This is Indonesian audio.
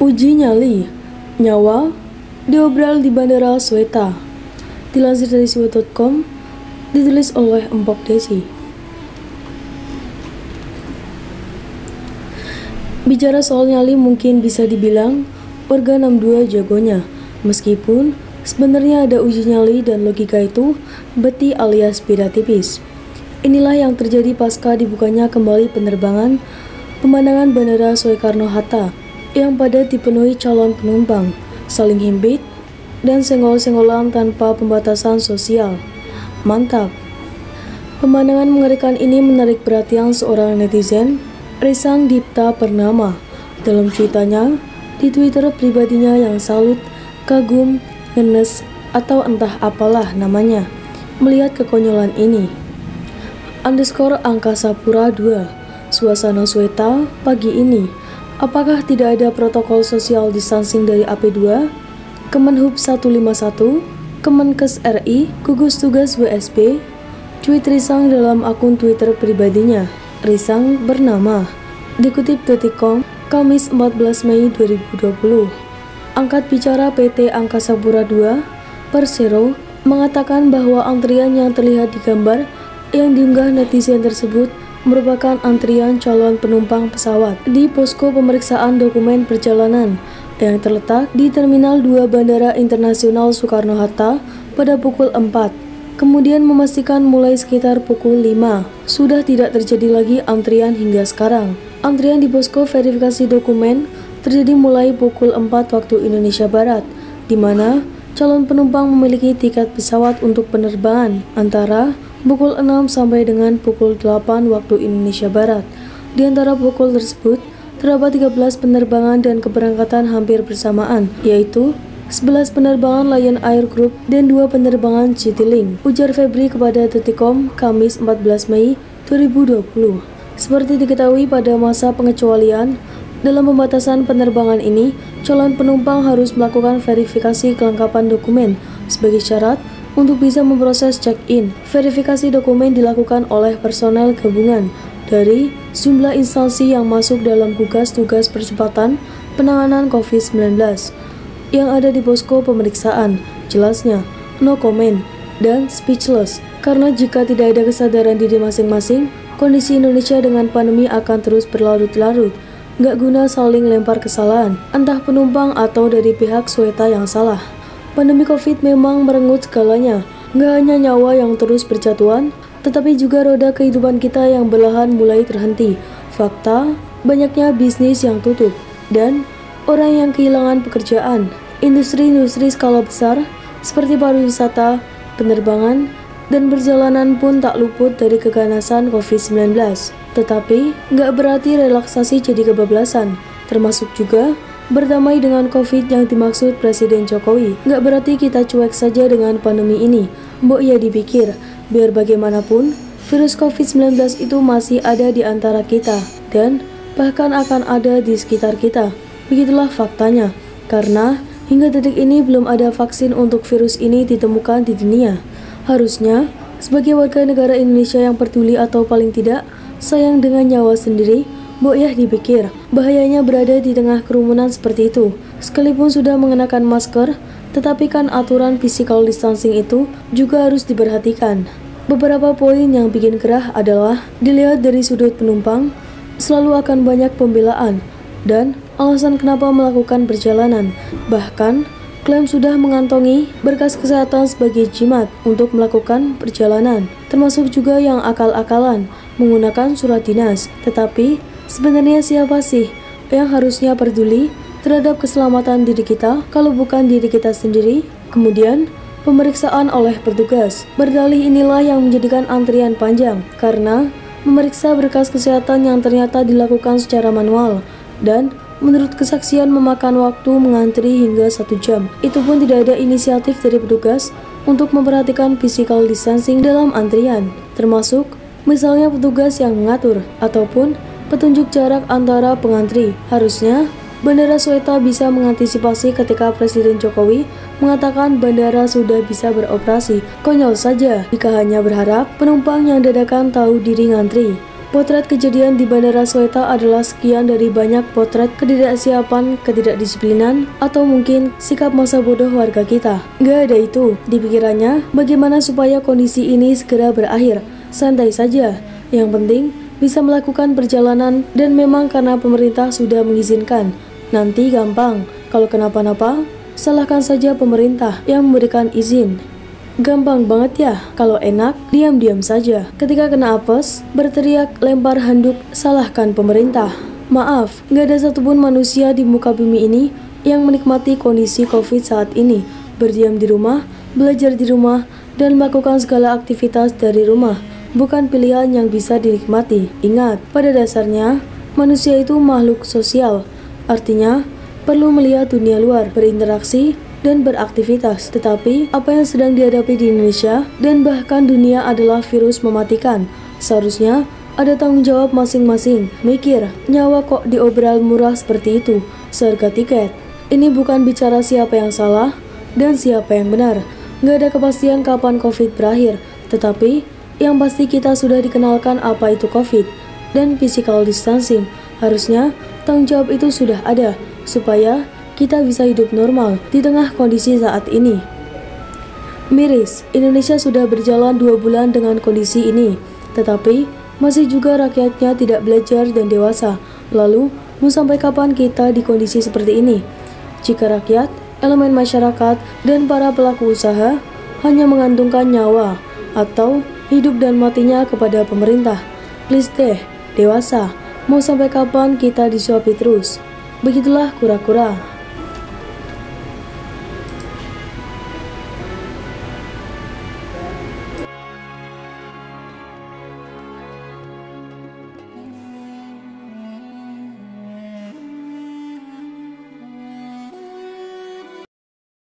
Uji nyali, nyawa, diobral di Bandara Sweta. Dilansir dari sweta.com, ditulis oleh Empok Desi. Bicara soal nyali mungkin bisa dibilang warga 62 jagonya, meskipun sebenarnya ada uji nyali dan logika itu beti alias beda tipis. Inilah yang terjadi pasca dibukanya kembali pemandangan Bandara Soekarno-Hatta yang pada dipenuhi calon penumpang, saling himpit dan senggol-senggolan tanpa pembatasan sosial. Mantap. Pemandangan mengerikan ini menarik perhatian seorang netizen, Risang Dipta Pernama, dalam cuitannya di Twitter pribadinya yang salut, kagum, ngenes, atau entah apalah namanya, melihat kekonyolan ini. _Angkasa Pura 2, suasana Sweta pagi ini. Apakah tidak ada protokol social distancing dari AP2? Kemenhub 151, Kemenkes RI, gugus tugas WSB, tweet Risang dalam akun Twitter pribadinya. Risang bernama, dikutip detik.com, Kamis 14 Mei 2020. Angkat bicara PT Angkasa Pura II, Persero, mengatakan bahwa antrian yang terlihat di gambar yang diunggah netizen tersebut merupakan antrian calon penumpang pesawat di posko pemeriksaan dokumen perjalanan yang terletak di Terminal 2 Bandara Internasional Soekarno-Hatta pada pukul 4. Kemudian memastikan mulai sekitar pukul 5 sudah tidak terjadi lagi antrian hingga sekarang. Antrian di posko verifikasi dokumen terjadi mulai pukul 4 waktu Indonesia Barat, di mana calon penumpang memiliki tiket pesawat untuk penerbangan antara pukul 6 sampai dengan pukul 8 waktu Indonesia Barat. Di antara pukul tersebut, terdapat 13 penerbangan dan keberangkatan hampir bersamaan, yaitu 11 penerbangan Lion Air Group dan 2 penerbangan Citylink, ujar Febri kepada detik.com Kamis 14 Mei 2020. Seperti diketahui pada masa pengecualian, dalam pembatasan penerbangan ini, calon penumpang harus melakukan verifikasi kelengkapan dokumen sebagai syarat untuk bisa memproses check-in. Verifikasi dokumen dilakukan oleh personel gabungan dari sejumlah instansi yang masuk dalam gugus tugas percepatan penanganan COVID-19 yang ada di posko pemeriksaan. Jelasnya, no comment dan speechless, karena jika tidak ada kesadaran diri masing-masing, kondisi Indonesia dengan pandemi akan terus berlarut-larut. Nggak guna saling lempar kesalahan, entah penumpang atau dari pihak Sweta yang salah. Pandemi COVID memang merenggut segalanya, nggak hanya nyawa yang terus berjatuhan, tetapi juga roda kehidupan kita yang perlahan mulai terhenti. Fakta, banyaknya bisnis yang tutup, dan orang yang kehilangan pekerjaan. Industri-industri skala besar, seperti pariwisata, penerbangan, dan perjalanan pun tak luput dari keganasan COVID-19. Tetapi, nggak berarti relaksasi jadi kebablasan, termasuk juga berdamai dengan COVID yang dimaksud Presiden Jokowi. Nggak berarti kita cuek saja dengan pandemi ini. Mbok ya dipikir, biar bagaimanapun, virus COVID-19 itu masih ada di antara kita, dan bahkan akan ada di sekitar kita. Begitulah faktanya, karena hingga detik ini belum ada vaksin untuk virus ini ditemukan di dunia. Harusnya, sebagai warga negara Indonesia yang peduli atau paling tidak sayang dengan nyawa sendiri, Mbok ya dipikir, bahayanya berada di tengah kerumunan seperti itu. Sekalipun sudah mengenakan masker, tetapi kan aturan physical distancing itu juga harus diperhatikan. Beberapa poin yang bikin gerah adalah dilihat dari sudut penumpang, selalu akan banyak pembelaan dan alasan kenapa melakukan perjalanan. Bahkan, klaim sudah mengantongi berkas kesehatan sebagai jimat untuk melakukan perjalanan, termasuk juga yang akal-akalan menggunakan surat dinas. Tetapi, sebenarnya siapa sih yang harusnya peduli terhadap keselamatan diri kita kalau bukan diri kita sendiri? Kemudian, pemeriksaan oleh petugas. Berdalih inilah yang menjadikan antrian panjang, karena memeriksa berkas kesehatan yang ternyata dilakukan secara manual, dan menurut kesaksian memakan waktu mengantri hingga 1 jam. Itu pun tidak ada inisiatif dari petugas untuk memperhatikan physical distancing dalam antrian, termasuk misalnya petugas yang mengatur, ataupun petunjuk jarak antara pengantri. Harusnya, Bandara Sweta bisa mengantisipasi ketika Presiden Jokowi mengatakan bandara sudah bisa beroperasi. Konyol saja jika hanya berharap penumpang yang dadakan tahu diri ngantri. Potret kejadian di Bandara Soeto adalah sekian dari banyak potret ketidaksiapan, ketidakdisiplinan, atau mungkin sikap masa bodoh warga kita. Gak ada itu di pikirannya bagaimana supaya kondisi ini segera berakhir. Santai saja, yang penting bisa melakukan perjalanan dan memang karena pemerintah sudah mengizinkan. Nanti gampang, kalau kenapa-napa, salahkan saja pemerintah yang memberikan izin. Gampang banget ya, kalau enak, diam-diam saja. Ketika kena apes, berteriak, lempar handuk, salahkan pemerintah. Maaf, gak ada satupun manusia di muka bumi ini yang menikmati kondisi COVID saat ini. Berdiam di rumah, belajar di rumah, dan melakukan segala aktivitas dari rumah. Bukan pilihan yang bisa dinikmati. Ingat, pada dasarnya, manusia itu makhluk sosial. Artinya, perlu melihat dunia luar, berinteraksi, dan beraktivitas. Tetapi, apa yang sedang dihadapi di Indonesia dan bahkan dunia adalah virus mematikan. Seharusnya, ada tanggung jawab masing-masing. Mikir, nyawa kok diobral murah seperti itu, seharga tiket. Ini bukan bicara siapa yang salah dan siapa yang benar. Nggak ada kepastian kapan COVID berakhir. Tetapi, yang pasti kita sudah dikenalkan apa itu COVID dan physical distancing. Harusnya, tanggung jawab itu sudah ada, supaya kita bisa hidup normal di tengah kondisi saat ini. Miris, Indonesia sudah berjalan 2 bulan dengan kondisi ini, tetapi masih juga rakyatnya tidak belajar dan dewasa. Lalu, mau sampai kapan kita di kondisi seperti ini? Jika rakyat, elemen masyarakat, dan para pelaku usaha hanya mengantungkan nyawa atau hidup dan matinya kepada pemerintah. Please deh, dewasa, mau sampai kapan kita disuapi terus? Begitulah kura-kura.